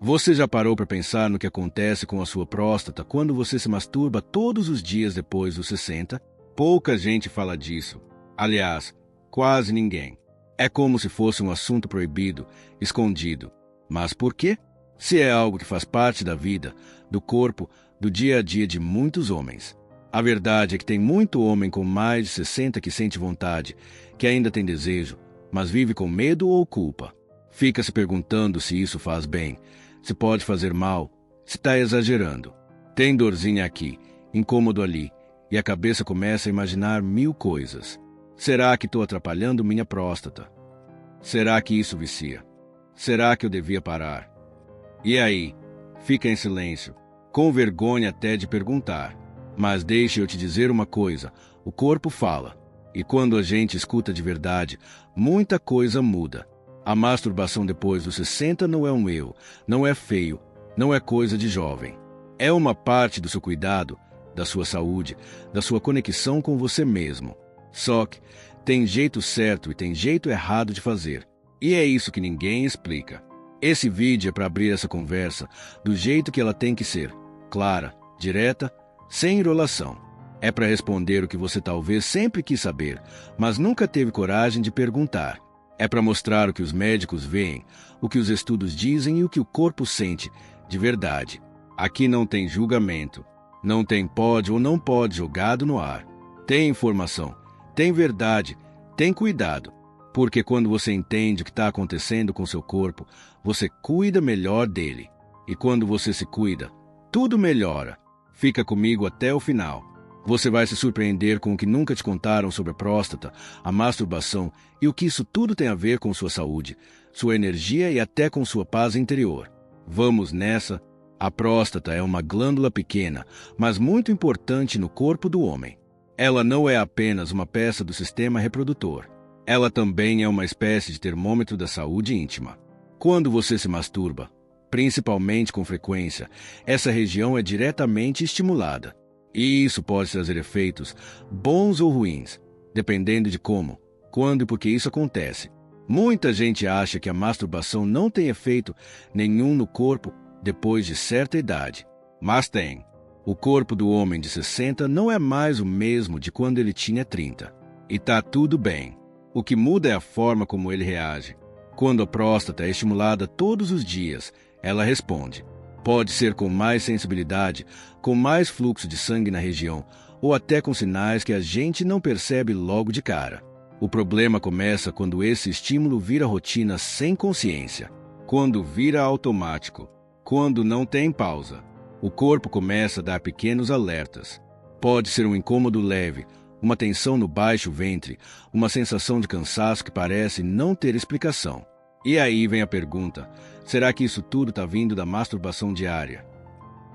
Você já parou para pensar no que acontece com a sua próstata quando você se masturba todos os dias depois dos 60? Pouca gente fala disso. Aliás, quase ninguém. É como se fosse um assunto proibido, escondido. Mas por quê? Se é algo que faz parte da vida, do corpo, do dia a dia de muitos homens. A verdade é que tem muito homem com mais de 60 que sente vontade, que ainda tem desejo, mas vive com medo ou culpa. Fica se perguntando se isso faz bem, se pode fazer mal, se está exagerando. Tem dorzinha aqui, incômodo ali, e a cabeça começa a imaginar 1000 coisas. Será que estou atrapalhando minha próstata? Será que isso vicia? Será que eu devia parar? E aí? Fica em silêncio, com vergonha até de perguntar. Mas deixe eu te dizer uma coisa, o corpo fala. E quando a gente escuta de verdade, muita coisa muda. A masturbação depois dos 60 não é um erro, não é feio, não é coisa de jovem. É uma parte do seu cuidado, da sua saúde, da sua conexão com você mesmo. Só que tem jeito certo e tem jeito errado de fazer. E é isso que ninguém explica. Esse vídeo é para abrir essa conversa do jeito que ela tem que ser. Clara, direta, sem enrolação. É para responder o que você talvez sempre quis saber, mas nunca teve coragem de perguntar. É para mostrar o que os médicos veem, o que os estudos dizem e o que o corpo sente, de verdade. Aqui não tem julgamento. Não tem pode ou não pode jogado no ar. Tem informação, tem verdade, tem cuidado. Porque quando você entende o que está acontecendo com seu corpo, você cuida melhor dele. E quando você se cuida, tudo melhora. Fica comigo até o final. Você vai se surpreender com o que nunca te contaram sobre a próstata, a masturbação e o que isso tudo tem a ver com sua saúde, sua energia e até com sua paz interior. Vamos nessa? A próstata é uma glândula pequena, mas muito importante no corpo do homem. Ela não é apenas uma peça do sistema reprodutor. Ela também é uma espécie de termômetro da saúde íntima. Quando você se masturba, principalmente com frequência, essa região é diretamente estimulada. E isso pode trazer efeitos bons ou ruins, dependendo de como, quando e por que isso acontece. Muita gente acha que a masturbação não tem efeito nenhum no corpo depois de certa idade. Mas tem. O corpo do homem de 60 não é mais o mesmo de quando ele tinha 30. E tá tudo bem. O que muda é a forma como ele reage. Quando a próstata é estimulada todos os dias, ela responde. Pode ser com mais sensibilidade, com mais fluxo de sangue na região, ou até com sinais que a gente não percebe logo de cara. O problema começa quando esse estímulo vira rotina sem consciência, quando vira automático, quando não tem pausa. O corpo começa a dar pequenos alertas. Pode ser um incômodo leve, uma tensão no baixo ventre, uma sensação de cansaço que parece não ter explicação. E aí vem a pergunta, será que isso tudo está vindo da masturbação diária?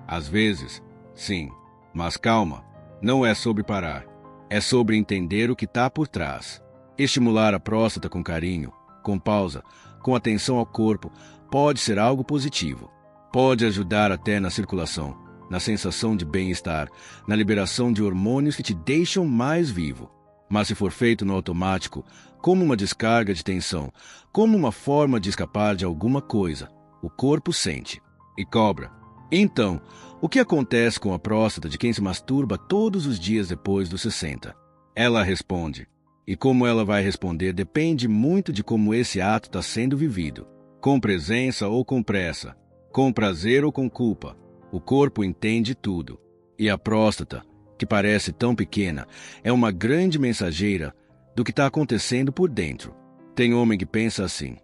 Às vezes, sim. Mas calma, não é sobre parar. É sobre entender o que está por trás. Estimular a próstata com carinho, com pausa, com atenção ao corpo, pode ser algo positivo. Pode ajudar até na circulação, na sensação de bem-estar, na liberação de hormônios que te deixam mais vivo. Mas se for feito no automático, como uma descarga de tensão, como uma forma de escapar de alguma coisa, o corpo sente e cobra. Então, o que acontece com a próstata de quem se masturba todos os dias depois dos 60? Ela responde. E como ela vai responder depende muito de como esse ato está sendo vivido. Com presença ou com pressa, com prazer ou com culpa. O corpo entende tudo. E a próstata, que parece tão pequena, é uma grande mensageira do que está acontecendo por dentro. Tem homem que pensa assim,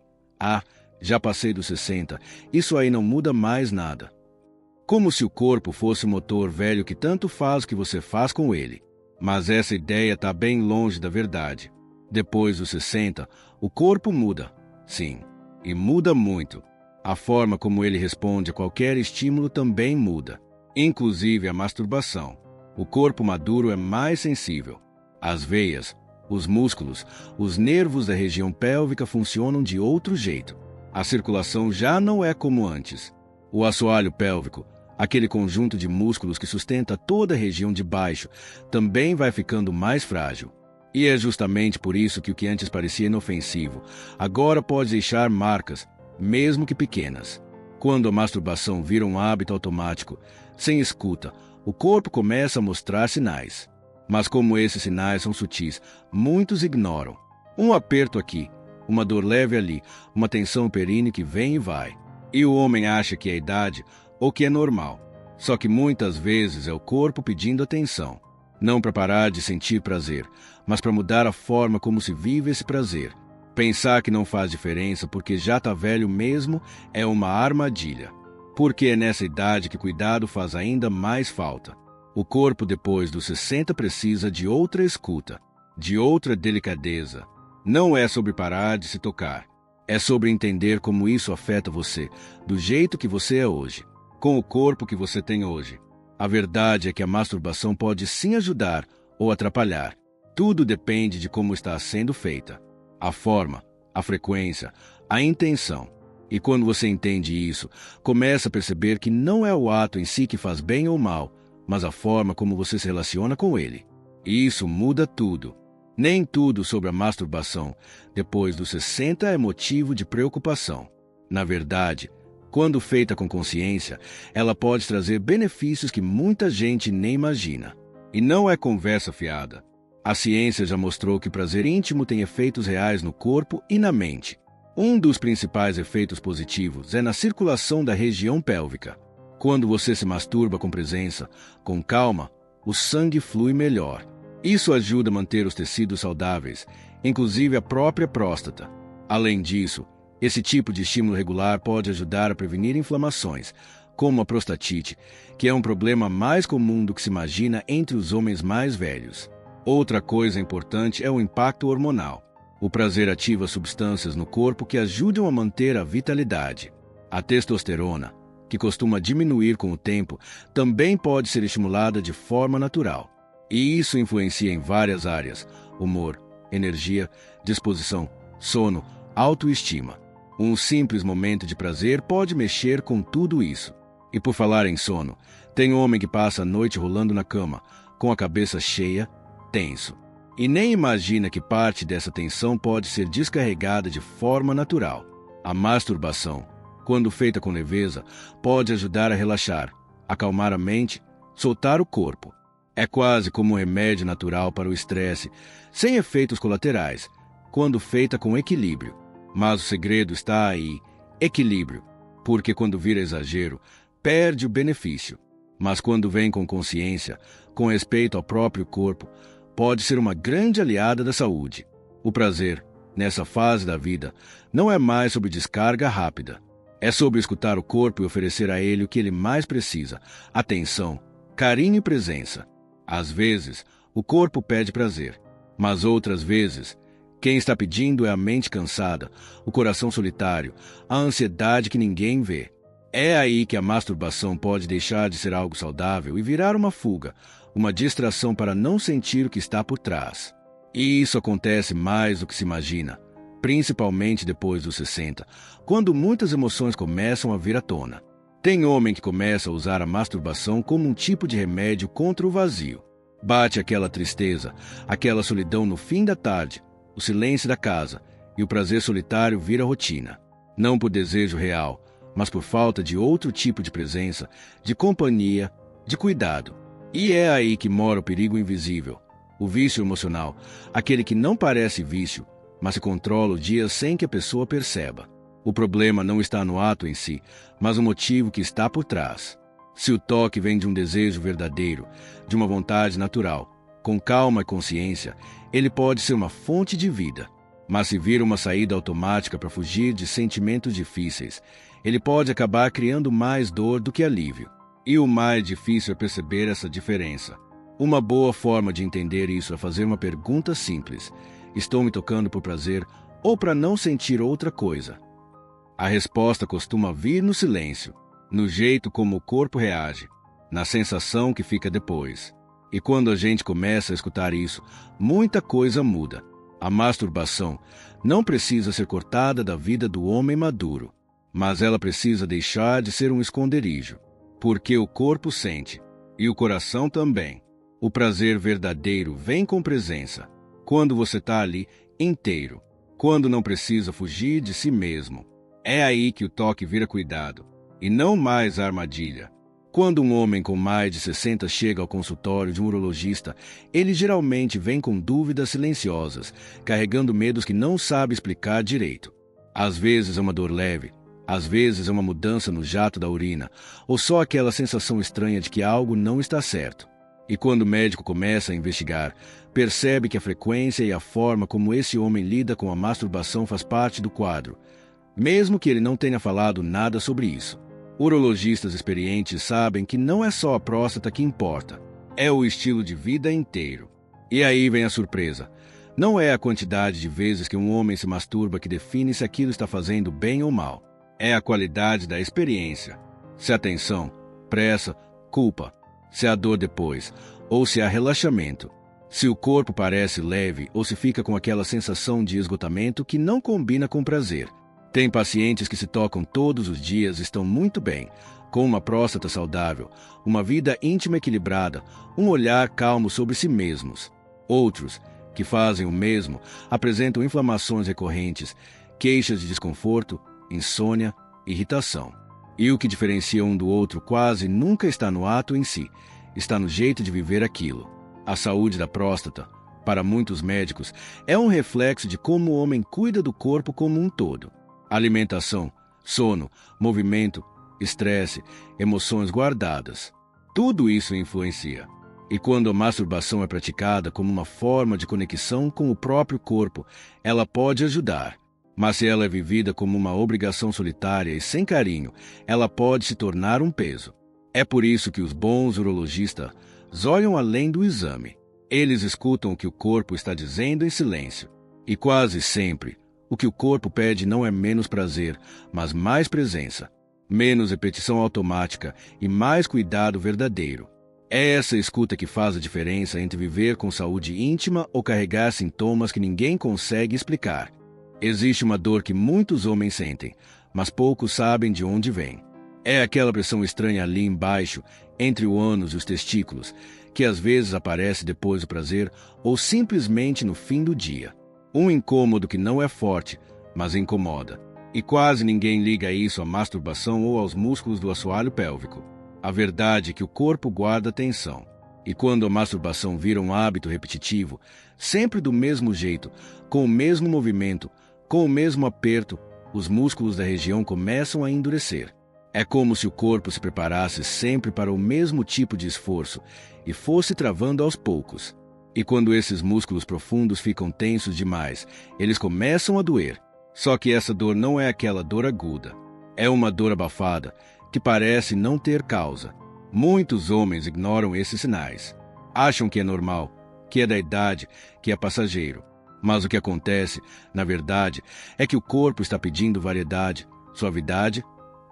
já passei dos 60, isso aí não muda mais nada. Como se o corpo fosse um motor velho que tanto faz o que você faz com ele. Mas essa ideia está bem longe da verdade. Depois dos 60, o corpo muda, sim, e muda muito. A forma como ele responde a qualquer estímulo também muda, inclusive a masturbação. O corpo maduro é mais sensível. As veias, os músculos, os nervos da região pélvica funcionam de outro jeito. A circulação já não é como antes. O assoalho pélvico, aquele conjunto de músculos que sustenta toda a região de baixo, também vai ficando mais frágil. E é justamente por isso que o que antes parecia inofensivo, agora pode deixar marcas, mesmo que pequenas. Quando a masturbação vira um hábito automático, sem escuta, o corpo começa a mostrar sinais. Mas como esses sinais são sutis, muitos ignoram. Um aperto aqui, uma dor leve ali, uma tensão perínea que vem e vai. E o homem acha que é idade ou que é normal. Só que muitas vezes é o corpo pedindo atenção. Não para parar de sentir prazer, mas para mudar a forma como se vive esse prazer. Pensar que não faz diferença porque já está velho mesmo é uma armadilha. Porque é nessa idade que cuidado faz ainda mais falta. O corpo depois dos 60 precisa de outra escuta, de outra delicadeza. Não é sobre parar de se tocar. É sobre entender como isso afeta você, do jeito que você é hoje, com o corpo que você tem hoje. A verdade é que a masturbação pode sim ajudar ou atrapalhar. Tudo depende de como está sendo feita. A forma, a frequência, a intenção. E quando você entende isso, começa a perceber que não é o ato em si que faz bem ou mal, mas a forma como você se relaciona com ele. E isso muda tudo. Nem tudo sobre a masturbação, depois dos 60, é motivo de preocupação. Na verdade, quando feita com consciência, ela pode trazer benefícios que muita gente nem imagina. E não é conversa fiada. A ciência já mostrou que o prazer íntimo tem efeitos reais no corpo e na mente. Um dos principais efeitos positivos é na circulação da região pélvica. Quando você se masturba com presença, com calma, o sangue flui melhor. Isso ajuda a manter os tecidos saudáveis, inclusive a própria próstata. Além disso, esse tipo de estímulo regular pode ajudar a prevenir inflamações, como a prostatite, que é um problema mais comum do que se imagina entre os homens mais velhos. Outra coisa importante é o impacto hormonal. O prazer ativa substâncias no corpo que ajudam a manter a vitalidade. A testosterona, que costuma diminuir com o tempo, também pode ser estimulada de forma natural. E isso influencia em várias áreas: humor, energia, disposição, sono, autoestima. Um simples momento de prazer pode mexer com tudo isso. E por falar em sono, tem homem que passa a noite rolando na cama, com a cabeça cheia, tenso. E nem imagina que parte dessa tensão pode ser descarregada de forma natural. A masturbação, quando feita com leveza, pode ajudar a relaxar, acalmar a mente, soltar o corpo. É quase como um remédio natural para o estresse, sem efeitos colaterais, quando feita com equilíbrio. Mas o segredo está aí, equilíbrio, porque quando vira exagero, perde o benefício. Mas quando vem com consciência, com respeito ao próprio corpo, pode ser uma grande aliada da saúde. O prazer, nessa fase da vida, não é mais sobre descarga rápida. É sobre escutar o corpo e oferecer a ele o que ele mais precisa: atenção, carinho e presença. Às vezes, o corpo pede prazer, mas outras vezes, quem está pedindo é a mente cansada, o coração solitário, a ansiedade que ninguém vê. É aí que a masturbação pode deixar de ser algo saudável e virar uma fuga, uma distração para não sentir o que está por trás. E isso acontece mais do que se imagina, principalmente depois dos 60, quando muitas emoções começam a vir à tona. Tem homem que começa a usar a masturbação como um tipo de remédio contra o vazio. Bate aquela tristeza, aquela solidão no fim da tarde, o silêncio da casa, e o prazer solitário vira rotina. Não por desejo real, mas por falta de outro tipo de presença, de companhia, de cuidado. E é aí que mora o perigo invisível, o vício emocional, aquele que não parece vício, mas se controla o dia sem que a pessoa perceba. O problema não está no ato em si, mas o motivo que está por trás. Se o toque vem de um desejo verdadeiro, de uma vontade natural, com calma e consciência, ele pode ser uma fonte de vida. Mas se vira uma saída automática para fugir de sentimentos difíceis, ele pode acabar criando mais dor do que alívio. E o mais difícil é perceber essa diferença. Uma boa forma de entender isso é fazer uma pergunta simples: estou me tocando por prazer ou para não sentir outra coisa? A resposta costuma vir no silêncio, no jeito como o corpo reage, na sensação que fica depois. E quando a gente começa a escutar isso, muita coisa muda. A masturbação não precisa ser cortada da vida do homem maduro, mas ela precisa deixar de ser um esconderijo, porque o corpo sente, e o coração também. O prazer verdadeiro vem com presença, quando você está ali inteiro, quando não precisa fugir de si mesmo. É aí que o toque vira cuidado, e não mais a armadilha. Quando um homem com mais de 60 chega ao consultório de um urologista, ele geralmente vem com dúvidas silenciosas, carregando medos que não sabe explicar direito. Às vezes é uma dor leve, às vezes é uma mudança no jato da urina, ou só aquela sensação estranha de que algo não está certo. E quando o médico começa a investigar, percebe que a frequência e a forma como esse homem lida com a masturbação faz parte do quadro, mesmo que ele não tenha falado nada sobre isso. Urologistas experientes sabem que não é só a próstata que importa, é o estilo de vida inteiro. E aí vem a surpresa. Não é a quantidade de vezes que um homem se masturba que define se aquilo está fazendo bem ou mal. É a qualidade da experiência. Se há tensão, pressa, culpa. Se há dor depois, ou se há relaxamento. Se o corpo parece leve ou se fica com aquela sensação de esgotamento que não combina com prazer. Tem pacientes que se tocam todos os dias e estão muito bem, com uma próstata saudável, uma vida íntima equilibrada, um olhar calmo sobre si mesmos. Outros, que fazem o mesmo, apresentam inflamações recorrentes, queixas de desconforto, insônia, irritação. E o que diferencia um do outro quase nunca está no ato em si, está no jeito de viver aquilo. A saúde da próstata, para muitos médicos, é um reflexo de como o homem cuida do corpo como um todo. Alimentação, sono, movimento, estresse, emoções guardadas. Tudo isso influencia. E quando a masturbação é praticada como uma forma de conexão com o próprio corpo, ela pode ajudar. Mas se ela é vivida como uma obrigação solitária e sem carinho, ela pode se tornar um peso. É por isso que os bons urologistas olham além do exame. Eles escutam o que o corpo está dizendo em silêncio. E quase sempre, o que o corpo pede não é menos prazer, mas mais presença, menos repetição automática e mais cuidado verdadeiro. É essa escuta que faz a diferença entre viver com saúde íntima ou carregar sintomas que ninguém consegue explicar. Existe uma dor que muitos homens sentem, mas poucos sabem de onde vem. É aquela pressão estranha ali embaixo, entre o ânus e os testículos, que às vezes aparece depois do prazer ou simplesmente no fim do dia. Um incômodo que não é forte, mas incomoda. E quase ninguém liga isso à masturbação ou aos músculos do assoalho pélvico. A verdade é que o corpo guarda tensão. E quando a masturbação vira um hábito repetitivo, sempre do mesmo jeito, com o mesmo movimento, com o mesmo aperto, os músculos da região começam a endurecer. É como se o corpo se preparasse sempre para o mesmo tipo de esforço e fosse travando aos poucos. E quando esses músculos profundos ficam tensos demais, eles começam a doer. Só que essa dor não é aquela dor aguda. É uma dor abafada, que parece não ter causa. Muitos homens ignoram esses sinais. Acham que é normal, que é da idade, que é passageiro. Mas o que acontece, na verdade, é que o corpo está pedindo variedade, suavidade,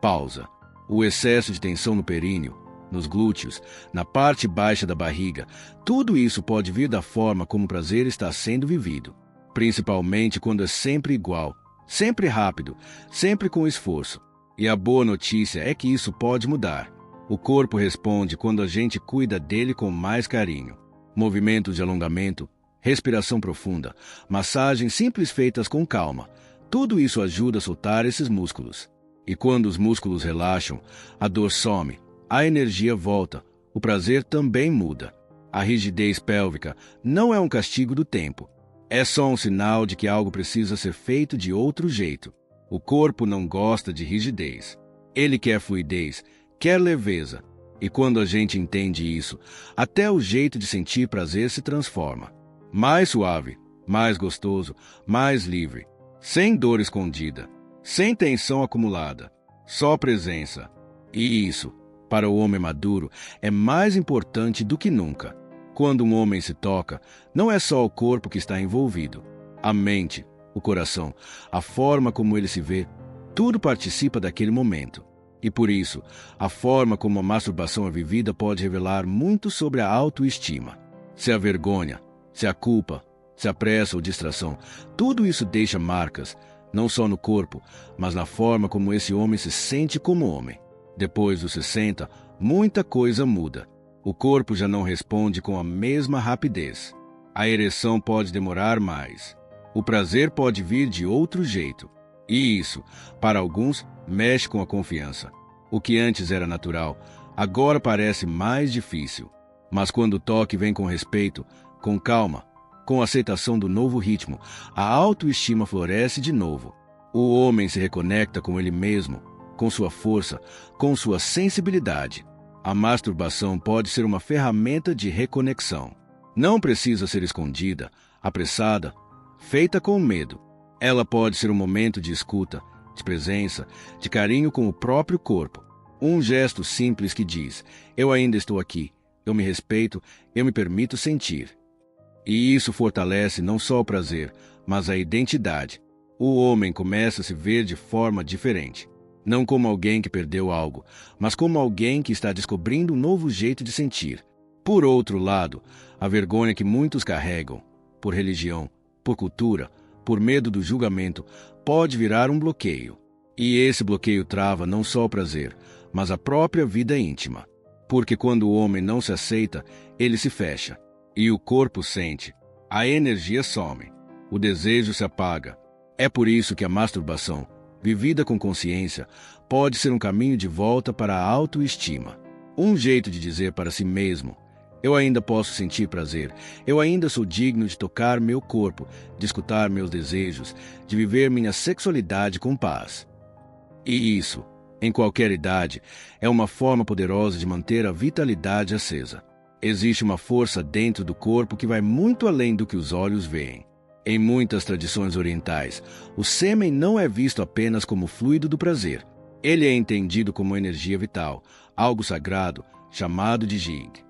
pausa. O excesso de tensão no períneo, nos glúteos, na parte baixa da barriga, tudo isso pode vir da forma como o prazer está sendo vivido. Principalmente quando é sempre igual, sempre rápido, sempre com esforço. E a boa notícia é que isso pode mudar. O corpo responde quando a gente cuida dele com mais carinho. Movimentos de alongamento, respiração profunda, massagens simples feitas com calma. Tudo isso ajuda a soltar esses músculos. E quando os músculos relaxam, a dor some, a energia volta, o prazer também muda. A rigidez pélvica não é um castigo do tempo. É só um sinal de que algo precisa ser feito de outro jeito. O corpo não gosta de rigidez. Ele quer fluidez, quer leveza. E quando a gente entende isso, até o jeito de sentir prazer se transforma. Mais suave, mais gostoso, mais livre. Sem dor escondida, sem tensão acumulada. Só presença. E isso, para o homem maduro, é mais importante do que nunca. Quando um homem se toca, não é só o corpo que está envolvido. A mente, o coração, a forma como ele se vê, tudo participa daquele momento. E por isso, a forma como a masturbação é vivida pode revelar muito sobre a autoestima. Se a vergonha, se a culpa, se a pressa ou distração, tudo isso deixa marcas, não só no corpo, mas na forma como esse homem se sente como homem. Depois dos 60, muita coisa muda. O corpo já não responde com a mesma rapidez. A ereção pode demorar mais. O prazer pode vir de outro jeito. E isso, para alguns, mexe com a confiança. O que antes era natural, agora parece mais difícil. Mas quando o toque vem com respeito, com calma, com aceitação do novo ritmo, a autoestima floresce de novo. O homem se reconecta com ele mesmo, com sua força, com sua sensibilidade. A masturbação pode ser uma ferramenta de reconexão. Não precisa ser escondida, apressada, feita com medo. Ela pode ser um momento de escuta, de presença, de carinho com o próprio corpo. Um gesto simples que diz: eu ainda estou aqui, eu me respeito, eu me permito sentir. E isso fortalece não só o prazer, mas a identidade. O homem começa a se ver de forma diferente. Não como alguém que perdeu algo, mas como alguém que está descobrindo um novo jeito de sentir. Por outro lado, a vergonha que muitos carregam, por religião, por cultura, por medo do julgamento, pode virar um bloqueio. E esse bloqueio trava não só o prazer, mas a própria vida íntima. Porque quando o homem não se aceita, ele se fecha. E o corpo sente. A energia some. O desejo se apaga. É por isso que a masturbação, vivida com consciência, pode ser um caminho de volta para a autoestima. Um jeito de dizer para si mesmo: eu ainda posso sentir prazer, eu ainda sou digno de tocar meu corpo, de escutar meus desejos, de viver minha sexualidade com paz. E isso, em qualquer idade, é uma forma poderosa de manter a vitalidade acesa. Existe uma força dentro do corpo que vai muito além do que os olhos veem. Em muitas tradições orientais, o sêmen não é visto apenas como fluido do prazer. Ele é entendido como energia vital, algo sagrado, chamado de jing.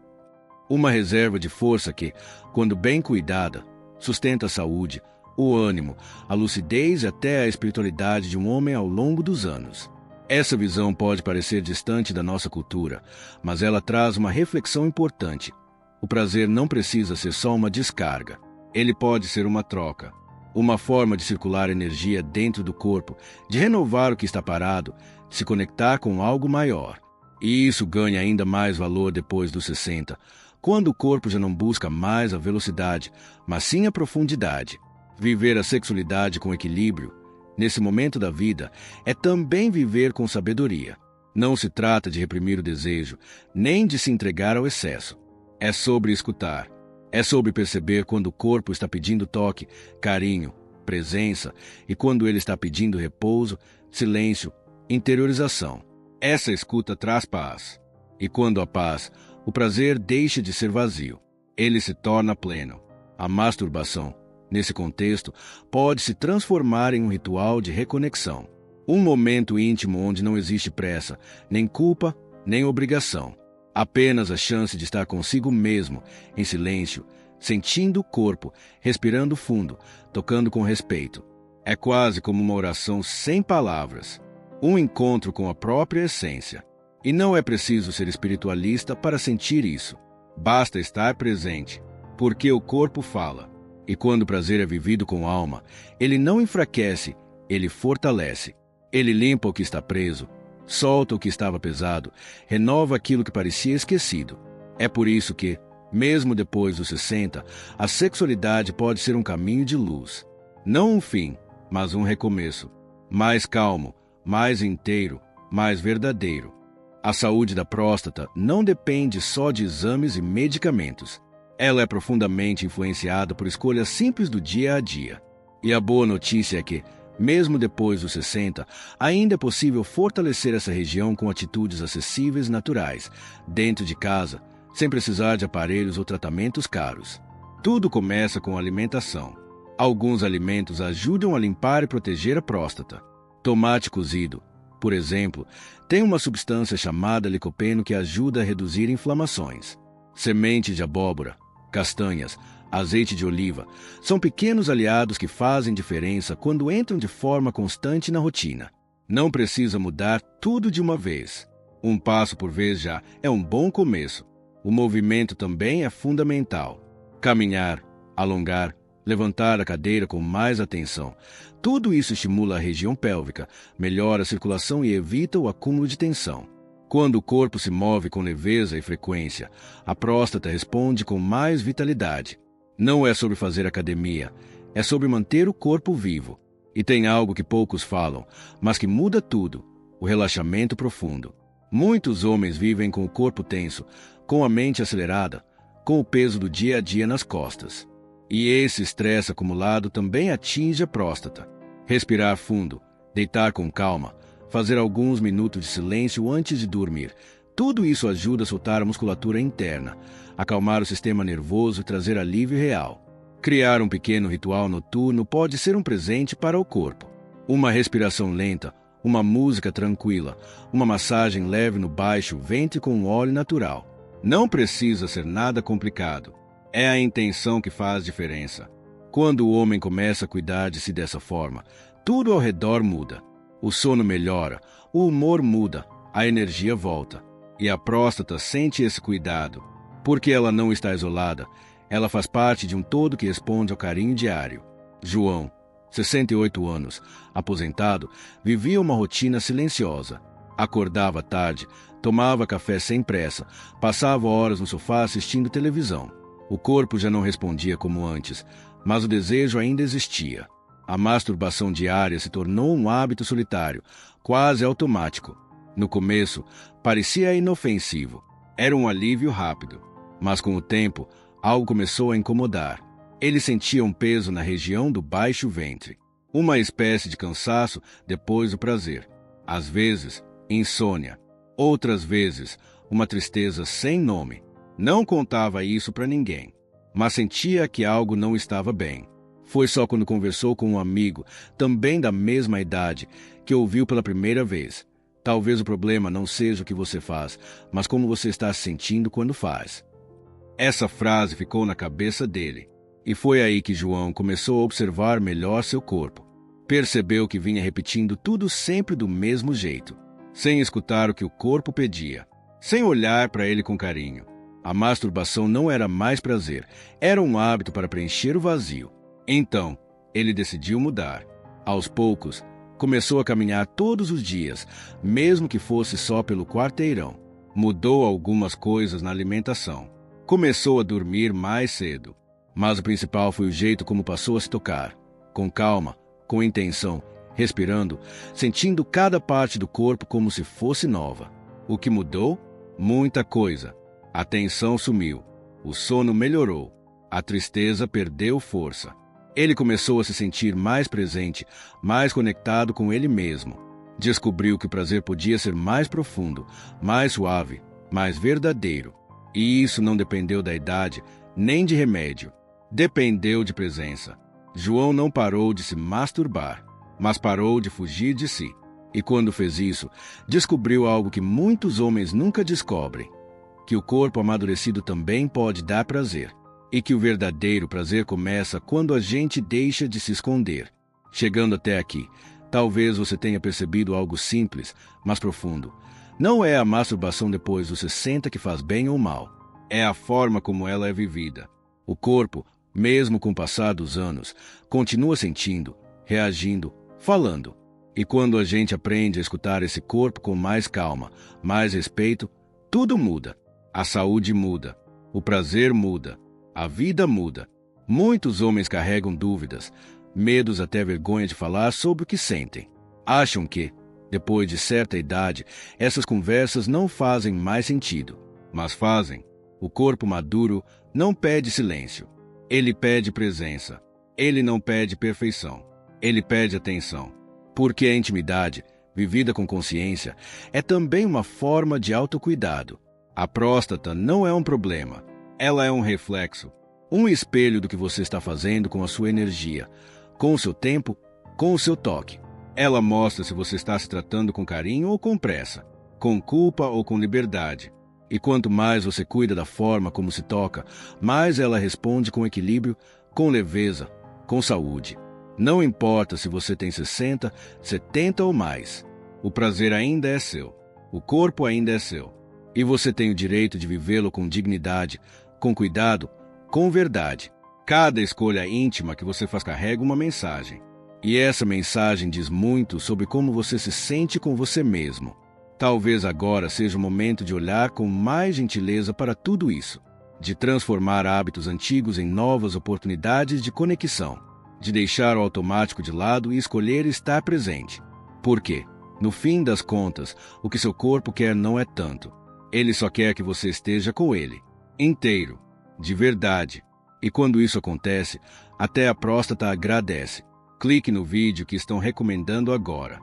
Uma reserva de força que, quando bem cuidada, sustenta a saúde, o ânimo, a lucidez e até a espiritualidade de um homem ao longo dos anos. Essa visão pode parecer distante da nossa cultura, mas ela traz uma reflexão importante. O prazer não precisa ser só uma descarga. Ele pode ser uma troca, uma forma de circular energia dentro do corpo, de renovar o que está parado, de se conectar com algo maior. E isso ganha ainda mais valor depois dos 60, quando o corpo já não busca mais a velocidade, mas sim a profundidade. Viver a sexualidade com equilíbrio, nesse momento da vida, é também viver com sabedoria. Não se trata de reprimir o desejo, nem de se entregar ao excesso. É sobre escutar. É sobre perceber quando o corpo está pedindo toque, carinho, presença, e quando ele está pedindo repouso, silêncio, interiorização. Essa escuta traz paz. E quando há paz, o prazer deixa de ser vazio. Ele se torna pleno. A masturbação, nesse contexto, pode se transformar em um ritual de reconexão. Um momento íntimo onde não existe pressa, nem culpa, nem obrigação. Apenas a chance de estar consigo mesmo, em silêncio, sentindo o corpo, respirando fundo, tocando com respeito. É quase como uma oração sem palavras, um encontro com a própria essência. E não é preciso ser espiritualista para sentir isso. Basta estar presente, porque o corpo fala. E quando o prazer é vivido com alma, ele não enfraquece, ele fortalece. Ele limpa o que está preso, solta o que estava pesado, renova aquilo que parecia esquecido. É por isso que, mesmo depois dos 60, a sexualidade pode ser um caminho de luz. Não um fim, mas um recomeço. Mais calmo, mais inteiro, mais verdadeiro. A saúde da próstata não depende só de exames e medicamentos. Ela é profundamente influenciada por escolhas simples do dia a dia. E a boa notícia é que, mesmo depois dos 60, ainda é possível fortalecer essa região com atitudes acessíveis e naturais, dentro de casa, sem precisar de aparelhos ou tratamentos caros. Tudo começa com a alimentação. Alguns alimentos ajudam a limpar e proteger a próstata. Tomate cozido, por exemplo, tem uma substância chamada licopeno que ajuda a reduzir inflamações. Semente de abóbora, castanhas, azeite de oliva, são pequenos aliados que fazem diferença quando entram de forma constante na rotina. Não precisa mudar tudo de uma vez. Um passo por vez já é um bom começo. O movimento também é fundamental. Caminhar, alongar, levantar a cadeira com mais atenção. Tudo isso estimula a região pélvica, melhora a circulação e evita o acúmulo de tensão. Quando o corpo se move com leveza e frequência, a próstata responde com mais vitalidade. Não é sobre fazer academia, é sobre manter o corpo vivo. E tem algo que poucos falam, mas que muda tudo: o relaxamento profundo. Muitos homens vivem com o corpo tenso, com a mente acelerada, com o peso do dia a dia nas costas. E esse estresse acumulado também atinge a próstata. Respirar fundo, deitar com calma, fazer alguns minutos de silêncio antes de dormir. Tudo isso ajuda a soltar a musculatura interna, acalmar o sistema nervoso e trazer alívio real. Criar um pequeno ritual noturno pode ser um presente para o corpo. Uma respiração lenta, uma música tranquila, uma massagem leve no baixo ventre com óleo natural. Não precisa ser nada complicado. É a intenção que faz diferença. Quando o homem começa a cuidar de si dessa forma, tudo ao redor muda. O sono melhora, o humor muda, a energia volta. E a próstata sente esse cuidado. Porque ela não está isolada, ela faz parte de um todo que responde ao carinho diário. João, 68 anos, aposentado, vivia uma rotina silenciosa. Acordava tarde, tomava café sem pressa, passava horas no sofá assistindo televisão. O corpo já não respondia como antes, mas o desejo ainda existia. A masturbação diária se tornou um hábito solitário, quase automático. No começo, parecia inofensivo. Era um alívio rápido. Mas com o tempo, algo começou a incomodar. Ele sentia um peso na região do baixo ventre. Uma espécie de cansaço depois do prazer. Às vezes, insônia. Outras vezes, uma tristeza sem nome. Não contava isso para ninguém, mas sentia que algo não estava bem. Foi só quando conversou com um amigo, também da mesma idade, que ouviu pela primeira vez. Talvez o problema não seja o que você faz, mas como você está se sentindo quando faz. Essa frase ficou na cabeça dele. E foi aí que João começou a observar melhor seu corpo. Percebeu que vinha repetindo tudo sempre do mesmo jeito, sem escutar o que o corpo pedia, sem olhar para ele com carinho. A masturbação não era mais prazer, era um hábito para preencher o vazio. Então, ele decidiu mudar. Aos poucos, começou a caminhar todos os dias, mesmo que fosse só pelo quarteirão. Mudou algumas coisas na alimentação. Começou a dormir mais cedo. Mas o principal foi o jeito como passou a se tocar. Com calma, com intenção, respirando, sentindo cada parte do corpo como se fosse nova. O que mudou? Muita coisa. A tensão sumiu. O sono melhorou. A tristeza perdeu força. Ele começou a se sentir mais presente, mais conectado com ele mesmo. Descobriu que o prazer podia ser mais profundo, mais suave, mais verdadeiro. E isso não dependeu da idade, nem de remédio. Dependeu de presença. João não parou de se masturbar, mas parou de fugir de si. E quando fez isso, descobriu algo que muitos homens nunca descobrem: que o corpo amadurecido também pode dar prazer. E que o verdadeiro prazer começa quando a gente deixa de se esconder. Chegando até aqui, talvez você tenha percebido algo simples, mas profundo. Não é a masturbação depois dos 60 que faz bem ou mal. É a forma como ela é vivida. O corpo, mesmo com o passar dos anos, continua sentindo, reagindo, falando. E quando a gente aprende a escutar esse corpo com mais calma, mais respeito, tudo muda. A saúde muda. O prazer muda. A vida muda. Muitos homens carregam dúvidas, medos, até vergonha de falar sobre o que sentem. Acham que, depois de certa idade, essas conversas não fazem mais sentido. Mas fazem. O corpo maduro não pede silêncio. Ele pede presença. Ele não pede perfeição. Ele pede atenção. Porque a intimidade, vivida com consciência, é também uma forma de autocuidado. A próstata não é um problema. Ela é um reflexo, um espelho do que você está fazendo com a sua energia, com o seu tempo, com o seu toque. Ela mostra se você está se tratando com carinho ou com pressa, com culpa ou com liberdade. E quanto mais você cuida da forma como se toca, mais ela responde com equilíbrio, com leveza, com saúde. Não importa se você tem 60, 70 ou mais. O prazer ainda é seu. O corpo ainda é seu. E você tem o direito de vivê-lo com dignidade, com cuidado, com verdade. Cada escolha íntima que você faz carrega uma mensagem. E essa mensagem diz muito sobre como você se sente com você mesmo. Talvez agora seja o momento de olhar com mais gentileza para tudo isso, de transformar hábitos antigos em novas oportunidades de conexão, de deixar o automático de lado e escolher estar presente. Porque, No fim das contas, o que seu corpo quer não é tanto. Ele só quer que você esteja com ele, inteiro, de verdade. E quando isso acontece, até a próstata agradece. Clique no vídeo que estão recomendando agora.